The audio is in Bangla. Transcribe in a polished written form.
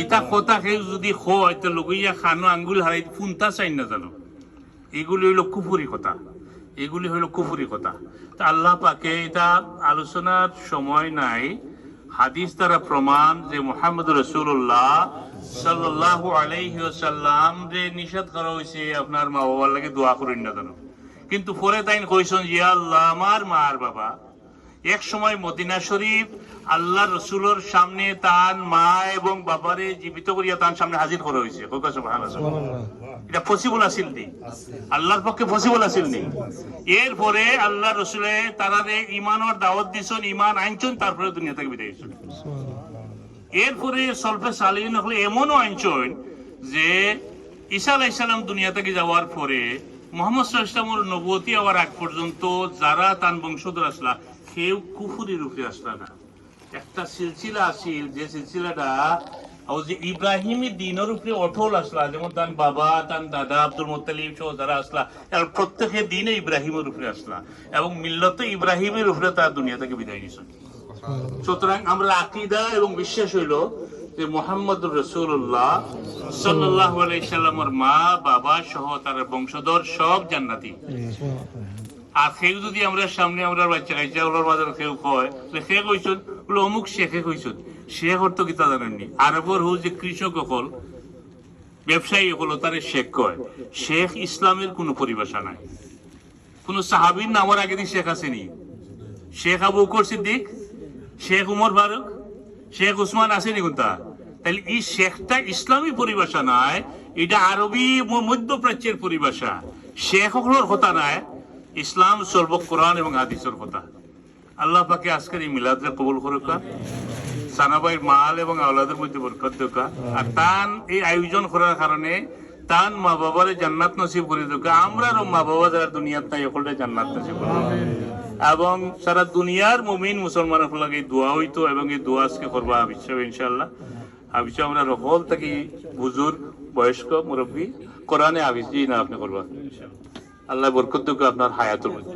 এটা কথা কেউ যদি হয় তো লগইয়া খানো আঙ্গুল হারাই ফুনতা চাই না জানো, এগুলি হইল কুফুরি কথা, এগুলি হইল কুফুরি কথা। তা আল্লাহ পাকে এটা আলোচনার সময় নাই, হাদিস দ্বারা প্রমাণ যে মুহাম্মদ রাসূলুল্লাহ সাল্লাল্লাহু আলাইহি ওয়াসাল্লাম যে নিষেধ করা হয়েছে আপনার মা বাবার লাগে দোয়া করেন না জানো, কিন্তু পরে তাইন কইছেন ইয়া আল্লাহ আমার মা আর বাবা এক সময় মদিনা শরীফ আল্লাহ রসুলের সামনে তার মা এবং বাবারে জীবিত করিয়া তার সামনে হাজির করা হয়েছে। এটা পসিবল আছিল নি? আল্লাহর পক্ষে পসিবল আছিল নি? এরপরে আল্লাহ রসুলে তারারে ইমানের দাওয়াত দিছেন, ইমান আনছেন, তারপরে দুনিয়া থেকে বিদায় হয়েছেন। এরপরে সলফে সালিহিন হলে এমনও আনছেন যে ঈসা আলাইহিস সালাম দুনিয়া থেকে যাওয়ার পরে মুহাম্মদ সাল্লাল্লাহু আলাইহি ওয়াসাল্লামের নবুয়তি হওয়ার আগ পর্যন্ত যারা তার বংশধর আসলা কেউ কুফুরির উপরে আসলা না। একটা সিলসিলা আসিল, যে সিলসিলাটা ইব্রাহিমী দিনের উপরে অটল আসলা, যেমন তার বাবা তার দাদা আব্দুল মুত্তালিব সহ যারা আসলা প্রত্যেকের দিনে ইব্রাহিমের উপরে আসলা এবং মিল্লতে ইব্রাহিমের উপরে তার দুনিয়া থেকে বিদায় নিয়েছেন। সুতরাং আমরা আকীদা এবং বিশ্বাস হইল যে মুহাম্মদুর রাসূলুল্লাহ সাল্লাল্লাহু আলাইহি সাল্লামের মা বাবা সহ তার বংশধর সব জান্নাতি। আর কেউ যদি আমরা সামনে আমরা বাচ্চা খাইছে ওর বাজার কেউ কয় সে কইছেন বলে অমুক শেখে কইছেন, শেখ অর্থ কি তা জানেননি? আরবর হল যে কৃষক হল ব্যবসায়ী হল তার শেখ কয়। শেখ ইসলামের কোন পরিভাষা নাই, কোন সাহাবীর নামের আগে দিয়ে শেখ আসেনি। শেখ আবু বকর সিদ্দিক, শেখ উমর ফারুক, শেখ উসমান আসেনি কোনটা? তাহলে এই শেখটা ইসলামী পরিভাষা নয়, এটা আরবি মধ্যপ্রাচ্যের পরিভাষা। শেখ হকলের কথা নয়, ইসলাম সর্ব কোরআন এবং হাদিসের কথা। আল্লাহ পাকে আজকের এই মিলাদরে কবুল করুক, সানাবাইর মাল এবং আওলাদের মধ্যে বরকত দেখ, আর তান এই আয়োজন করার কারণে তান মা বাবারে জান্নাত নসিব করে দেখ। আমরা মা বাবা যারা দুনিয়ার নাই সকলটা জান্নাত নসিব করে, এবং সারা দুনিয়ার মুমিন মুসলমানের লাগে দোয়া হইতো এবং এই দোয়া আজকে করবা আবিশ্বাস ইনশাআল্লাহ। আবিশ্বাস আমরা রকল থেকে বুজুর্গ বয়স্ক মুরব্বী কোরআনে আবিশ না আপনি করবা। আল্লাহ বরকত দেখ আপনার হায়াতের মধ্যে।